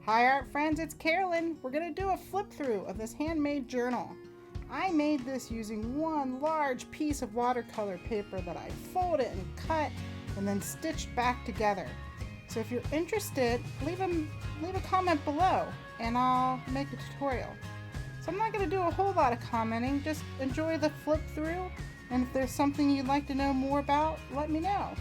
Hi art friends, it's Carolyn. We're going to do a flip through of this handmade journal. I made this using one large piece of watercolor paper that I folded and cut and then stitched back together. So if you're interested, leave a comment below and I'll make a tutorial. So I'm not going to do a whole lot of commenting, just enjoy the flip through, and if there's something you'd like to know more about, let me know.